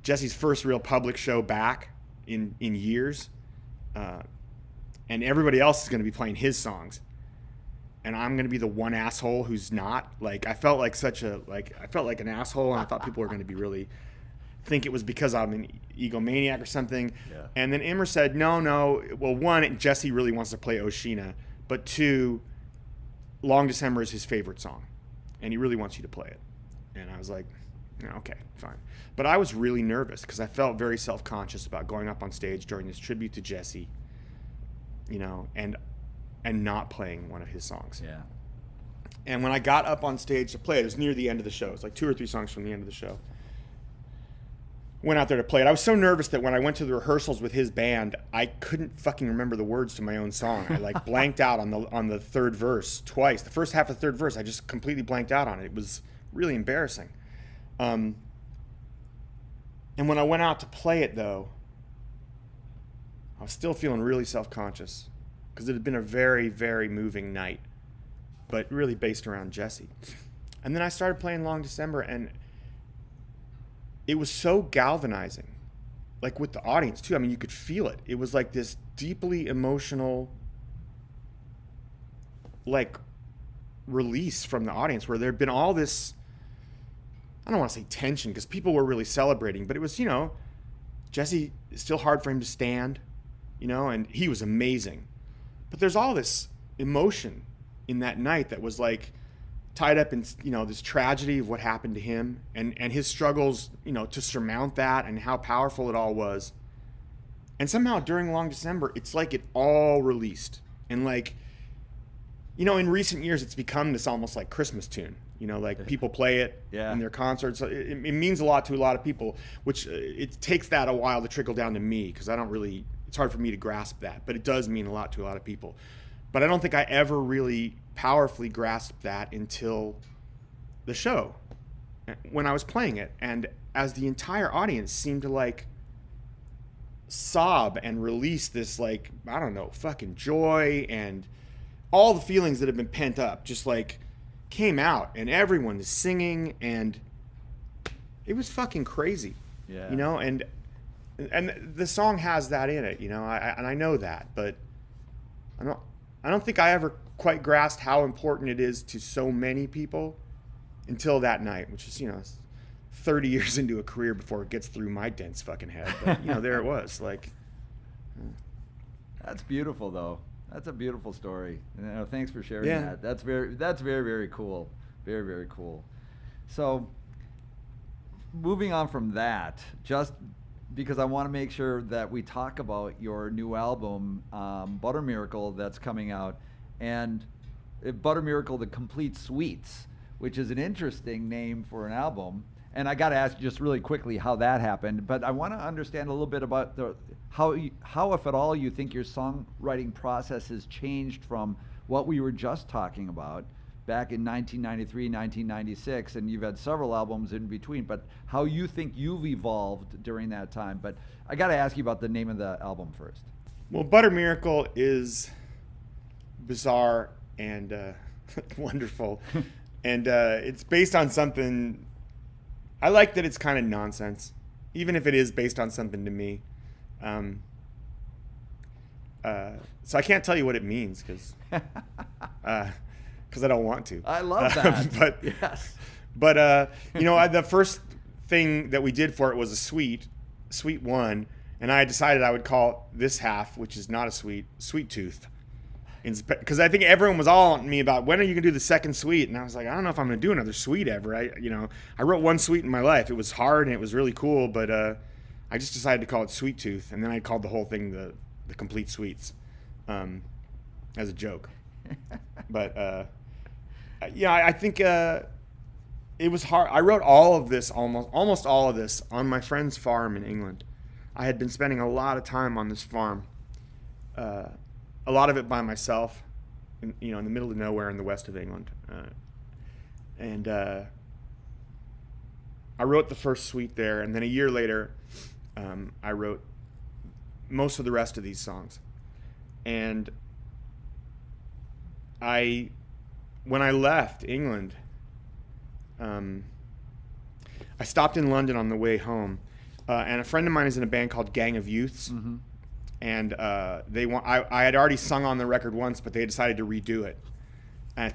Jesse's first real public show back in years. And everybody else is going to be playing his songs. And I'm going to be the one asshole who's not. Like, I felt like an asshole, and I thought people were going to be really think it was because I'm an egomaniac or something. Yeah. And then Immer said, no. Well, one, Jesse really wants to play Oshina, but two, Long December is his favorite song, and he really wants you to play it. And I was like, okay, fine. But I was really nervous because I felt very self-conscious about going up on stage during this tribute to Jesse, you know, and not playing one of his songs. Yeah. And when I got up on stage to play it, it was near the end of the show. It's like 2 or 3 songs from the end of the show. Went out there to play it. I was so nervous that when I went to the rehearsals with his band, I couldn't fucking remember the words to my own song. I like blanked out on the third verse twice. The first half of the third verse, I just completely blanked out on it. It was really embarrassing. And when I went out to play it, though, I was still feeling really self-conscious because it had been a very, very moving night, but really based around Jesse. And then I started playing Long December, and it was so galvanizing, like with the audience too. I mean, you could feel it. It was like this deeply emotional, like, release from the audience where there'd been all this, I don't want to say tension because people were really celebrating, but it was, you know, Jesse, it's still hard for him to stand, you know, and he was amazing. But there's all this emotion in that night that was like tied up in, you know, this tragedy of what happened to him and his struggles, you know, to surmount that and how powerful it all was. And somehow during Long December, it's like it all released. And like, you know, in recent years, it's become this almost like Christmas tune. You know, like people play it in their concerts. It means a lot to a lot of people, which it takes that a while to trickle down to me because I don't really, it's hard for me to grasp that, but it does mean a lot to a lot of people. But I don't think I ever really powerfully grasped that until the show when I was playing it. And as the entire audience seemed to like sob and release this, like, I don't know, fucking joy and all the feelings that have been pent up just like came out, and everyone is singing, and it was fucking crazy. You know, and the song has that in it, you know, I know that, but I don't think I ever quite grasped how important it is to so many people until that night, which is, you know, 30 years into a career before it gets through my dense fucking head. But, you know, there it was. Like, That's beautiful, though. That's a beautiful story. You know, thanks for sharing Yeah. that. That's very, very cool. Very, very cool. So, moving on from that, just because I want to make sure that we talk about your new album, Butter Miracle, that's coming out, and Butter Miracle, The Complete Suites, which is an interesting name for an album. And I got to ask just really quickly how that happened, but I want to understand a little bit about how, if at all, you think your songwriting process has changed from what we were just talking about back in 1993, 1996, and you've had several albums in between, but how you think you've evolved during that time. But I got to ask you about the name of the album first. well, Butter Miracle is bizarre and wonderful. And it's based on something. I like that it's kind of nonsense, even if it is based on something to me. So I can't tell you what it means because I don't want to. I love that. But yes. But you know, the first thing that we did for it was a suite 1, and I decided I would call this half, which is not a suite, Sweet Tooth. Because I think everyone was all on me about when are you gonna do the second suite, and I was like, I don't know if I'm gonna do another suite ever. I wrote one suite in my life. It was hard and it was really cool, but I just decided to call it Sweet Tooth, and then I called the whole thing the Complete Suites, as a joke. But yeah, I think it was hard. I wrote all of this, almost all of this, on my friend's farm in England. I had been spending a lot of time on this farm. A lot of it by myself, in the middle of nowhere in the west of England. And I wrote the first suite there, and then a year later, I wrote most of the rest of these songs. And when I left England, I stopped in London on the way home, and a friend of mine is in a band called Gang of Youths. Mm-hmm. And I had already sung on the record once, but they decided to redo it. And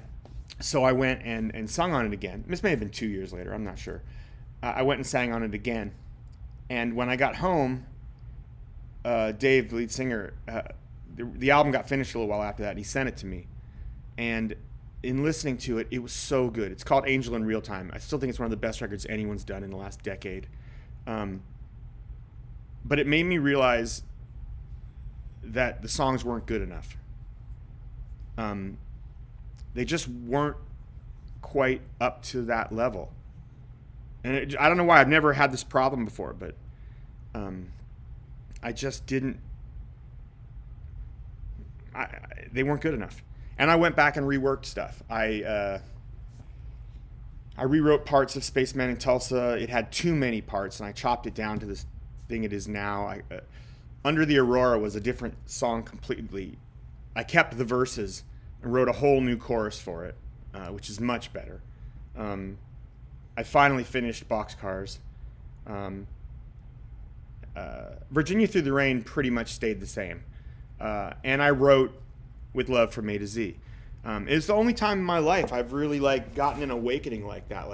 so I went and sung on it again. This may have been 2 years later, I'm not sure. I went and sang on it again. And when I got home, Dave, the lead singer, the album got finished a little while after that, and he sent it to me. And in listening to it, it was so good. It's called Angel in Real Time. I still think it's one of the best records anyone's done in the last decade. But it made me realize that the songs weren't good enough. They just weren't quite up to that level. And I don't know why. I've never had this problem before, but I just didn't. They weren't good enough. And I went back and reworked stuff. I rewrote parts of Spaceman in Tulsa. It had too many parts, and I chopped it down to this thing it is now. Under the Aurora was a different song completely. I kept the verses and wrote a whole new chorus for it, which is much better. I finally finished Boxcars. Virginia Through the Rain pretty much stayed the same. And I wrote With Love from A to Z. It's the only time in my life I've really gotten an awakening like that.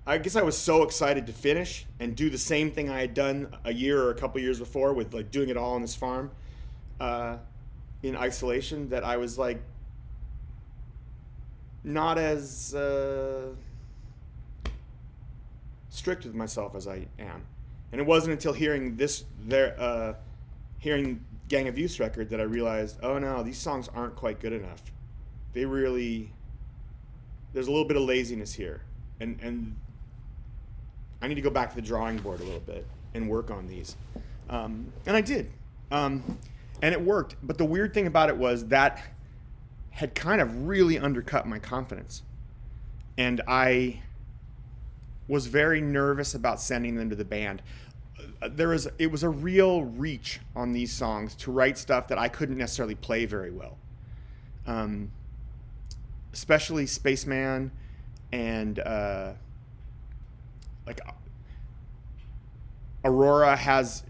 I guess I was so excited to finish and do the same thing I had done a year or a couple years before with doing it all on this farm in isolation that I was not as strict with myself as I am. And it wasn't until hearing hearing Gang of Youth's record that I realized, oh no, these songs aren't quite good enough. There's a little bit of laziness here. And I need to go back to the drawing board a little bit and work on these. And I did. And it worked. But the weird thing about it was that had kind of really undercut my confidence. And I was very nervous about sending them to the band. It was a real reach on these songs to write stuff that I couldn't necessarily play very well. Especially Spaceman and Aurora has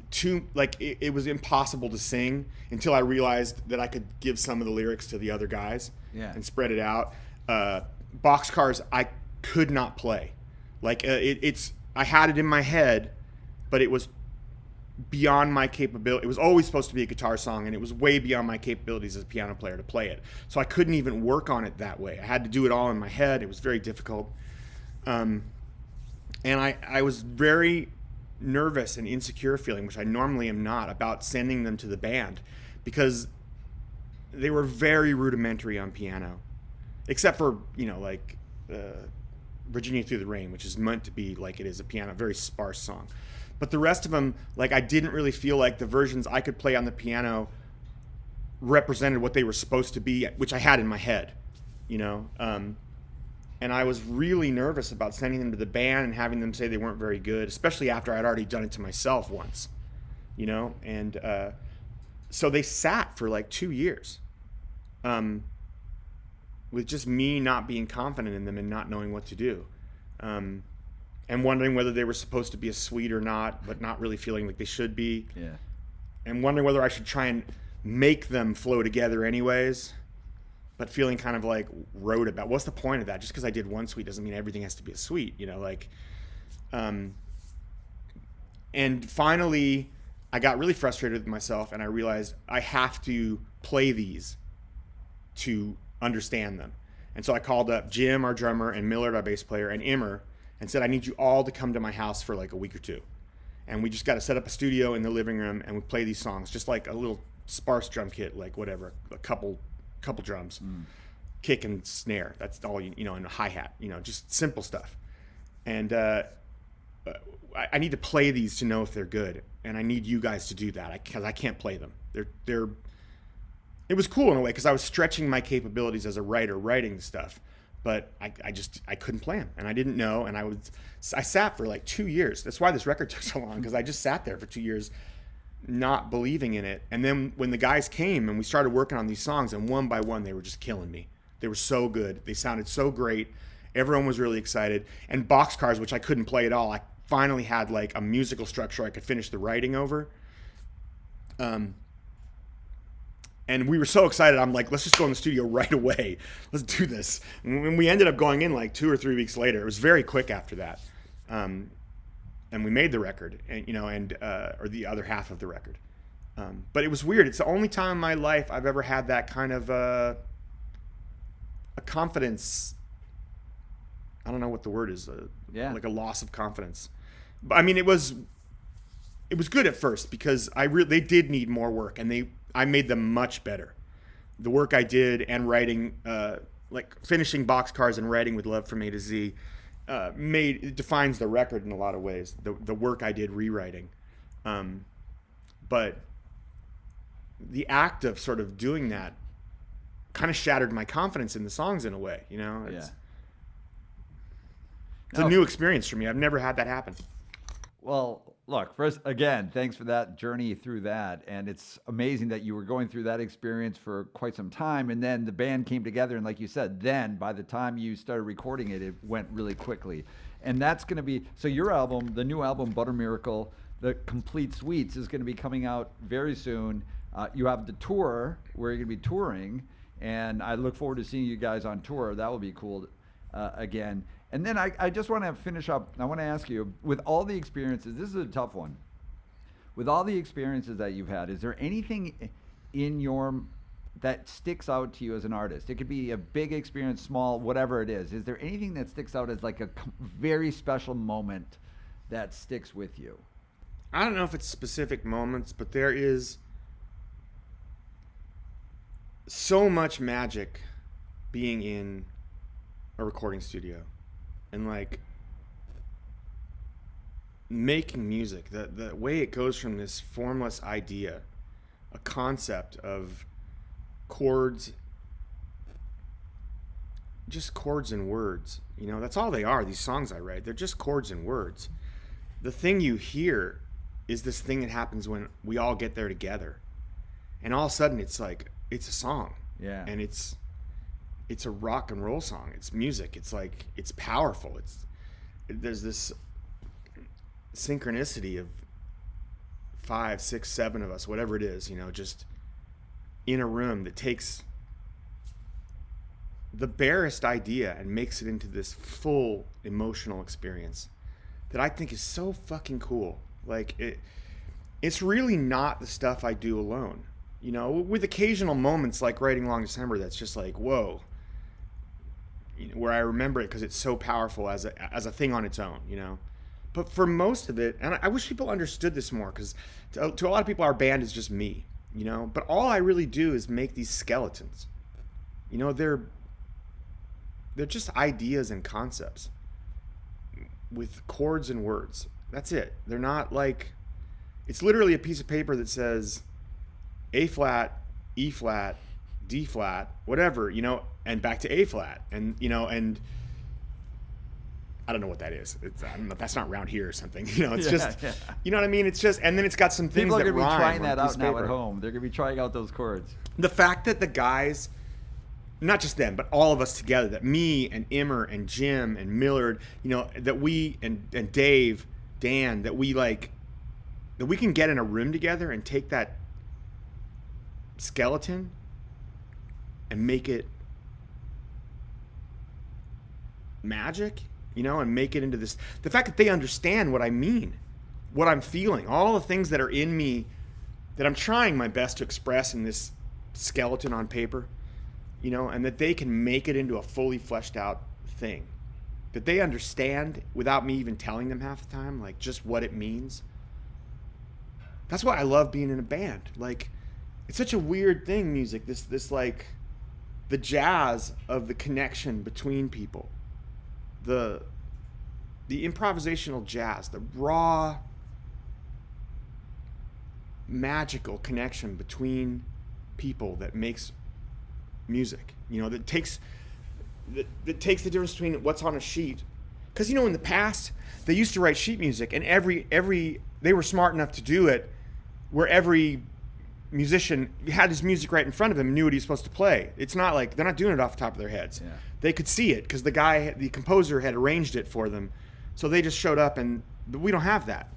it was impossible to sing until I realized that I could give some of the lyrics to the other guys and spread it out. Boxcars I could not play. Like I had it in my head, but it was beyond my capability. It was always supposed to be a guitar song, and it was way beyond my capabilities as a piano player to play it. So I couldn't even work on it that way. I had to do it all in my head. It was very difficult. And I was very nervous and insecure feeling, which I normally am not, about sending them to the band, because they were very rudimentary on piano, except for, like Virginia Through the Rain, which is meant to be like it is a piano, very sparse song. But the rest of them, like, I didn't really feel like the versions I could play on the piano represented what they were supposed to be, which I had in my head, and I was really nervous about sending them to the band and having them say they weren't very good, especially after I'd already done it to myself once, and so they sat for like 2 years with just me not being confident in them and not knowing what to do. And wondering whether they were supposed to be a suite or not, but not really feeling like they should be. Yeah. And wondering whether I should try and make them flow together anyways, but feeling kind of like rote about what's the point of that? Just because I did one suite doesn't mean everything has to be a suite, and finally, I got really frustrated with myself, and I realized I have to play these to understand them. And so I called up Jim, our drummer, and Millard, our bass player, and Immer, and said, I need you all to come to my house for like a week or two. And we just got to set up a studio in the living room, and we play these songs, just like a little sparse drum kit, like whatever, a couple drums, kick and snare. That's all, and a hi-hat, just simple stuff. And I need to play these to know if they're good. And I need you guys to do that, because I can't play them. It was cool in a way, because I was stretching my capabilities as a writer, writing stuff. But I couldn't play them, and I didn't know, and I sat for like 2 years. That's why this record took so long, because I just sat there for 2 years not believing in it. And then when the guys came and we started working on these songs, and one by one they were just killing me. They were so good. They sounded so great. Everyone was really excited. And Boxcars, which I couldn't play at all, I finally had like a musical structure I could finish the writing over. And we were so excited. I'm like, let's just go in the studio right away. Let's do this. And we ended up going in like 2 or 3 weeks later. It was very quick after that. And we made the record, and or the other half of the record. But it was weird. It's the only time in my life I've ever had that kind of a confidence. I don't know what the word is. Like a loss of confidence. But I mean, it was good at first, because they did need more work, and I made them much better. The work I did and writing, like finishing Boxcars and writing with Love from A to Z, it defines the record in a lot of ways. The work I did rewriting, but the act of sort of doing that kind of shattered my confidence in the songs in a way. It's a new experience for me. I've never had that happen. Well, look, first, again, thanks for that journey through that. And it's amazing that you were going through that experience for quite some time. And then the band came together. And like you said, then by the time you started recording it, it went really quickly. And that's going to be, so your album, the new album, Butter Miracle, the Complete Suites, is going to be coming out very soon. You have the tour where you're going to be touring. And I look forward to seeing you guys on tour. That will be cool again. And then I just want to finish up. I want to ask you, with all the experiences, this is a tough one. With all the experiences that you've had, is there anything that sticks out to you as an artist? It could be a big experience, small, whatever it is. Is there anything that sticks out as like a very special moment that sticks with you? I don't know if it's specific moments, but there is so much magic being in a recording studio. And like making music, the way it goes from this formless idea, a concept of chords, just chords and words, that's all they are. These songs I write, they're just chords and words. The thing you hear is this thing that happens when we all get there together, and all of a sudden it's like, it's a song. Yeah. And it's a rock and roll song. It's music. It's like, it's powerful. There's this synchronicity of 5, 6, 7 of us, whatever it is, just in a room that takes the barest idea and makes it into this full emotional experience that I think is so fucking cool. Like it's really not the stuff I do alone, you know, with occasional moments like writing Long December that's just like, whoa, you know, where I remember it because it's so powerful as a thing on its own, you know. But for most of it, and I wish people understood this more, because to a lot of people our band is just me, you know, but all I really do is make these skeletons. You know, they're just ideas and concepts with chords and words. That's it. They're not like, it's literally a piece of paper that says A flat, E flat, D flat, whatever, you know, and back to A flat. And, you know, and I don't know what that is. I don't know, that's not round here or something. You know, it's just, you know what I mean? It's just, and then it's got some things that rhyme. People are going to be trying that out now paper. at home. They're going to be trying out those chords. The fact that the guys, not just them, but all of us together, that me and Immer and Jim and Millard, you know, that we and Dave, Dan, that we can get in a room together and take that skeleton and make it magic, you know, and make it into this, the fact that they understand what I mean, what I'm feeling, all the things that are in me that I'm trying my best to express in this skeleton on paper, you know, and that they can make it into a fully fleshed out thing that they understand without me even telling them half the time, like just what it means. That's why I love being in a band. Like, it's such a weird thing, music, this like the jazz of the connection between people, the improvisational jazz, the raw magical connection between people that makes music, you know, that takes the difference between what's on a sheet. Because, you know, in the past they used to write sheet music, and every they were smart enough to do it where every musician had his music right in front of him and knew what he was supposed to play. It's not like they're not doing it off the top of their heads. Yeah. They could see it because the composer had arranged it for them, so they just showed up. And we don't have that.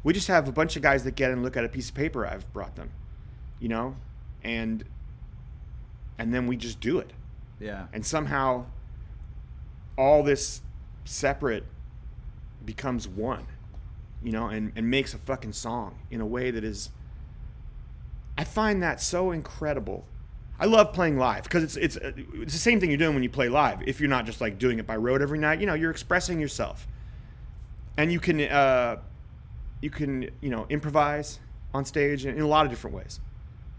We just have a bunch of guys that get in and look at a piece of paper I've brought them, you know, and then we just do it. Yeah. And somehow all this separate becomes one, you know, and makes a fucking song in a way that is, I find that so incredible. I love playing live because it's the same thing you're doing when you play live. If you're not just like doing it by rote every night, you know, you're expressing yourself, and you can you know, improvise on stage in a lot of different ways,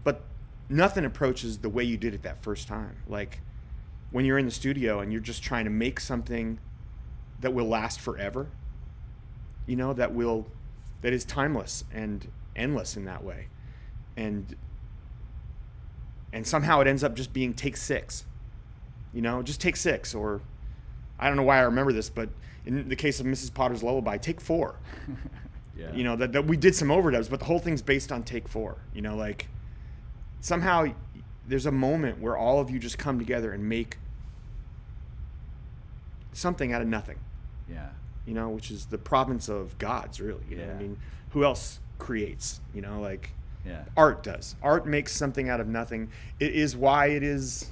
but nothing approaches the way you did it that first time. Like when you're in the studio and you're just trying to make something that will last forever, you know, that is timeless and endless in that way. And somehow it ends up just being take 6, you know, just take 6, or I don't know why I remember this, but in the case of Mrs. Potter's Lullaby, take 4. Yeah. You know, that we did some overdubs, but the whole thing's based on take 4, you know, like somehow there's a moment where all of you just come together and make something out of nothing. Yeah. You know, which is the province of gods, really. You know, I mean, who else creates, you know, like, art does. Art makes something out of nothing. It is why it is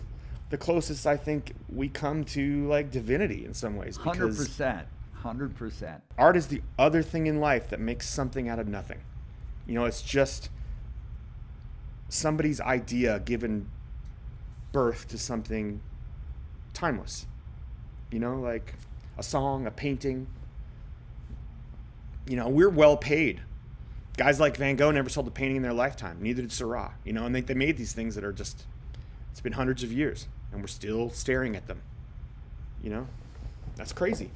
the closest I think we come to like divinity in some ways. 100%. Art is the other thing in life that makes something out of nothing. You know, it's just somebody's idea given birth to something timeless. You know, like a song, a painting. You know, we're well paid. Guys like Van Gogh never sold a painting in their lifetime. Neither did Seurat. You know, and they made these things that are just, it's been hundreds of years, and we're still staring at them. You know, that's crazy.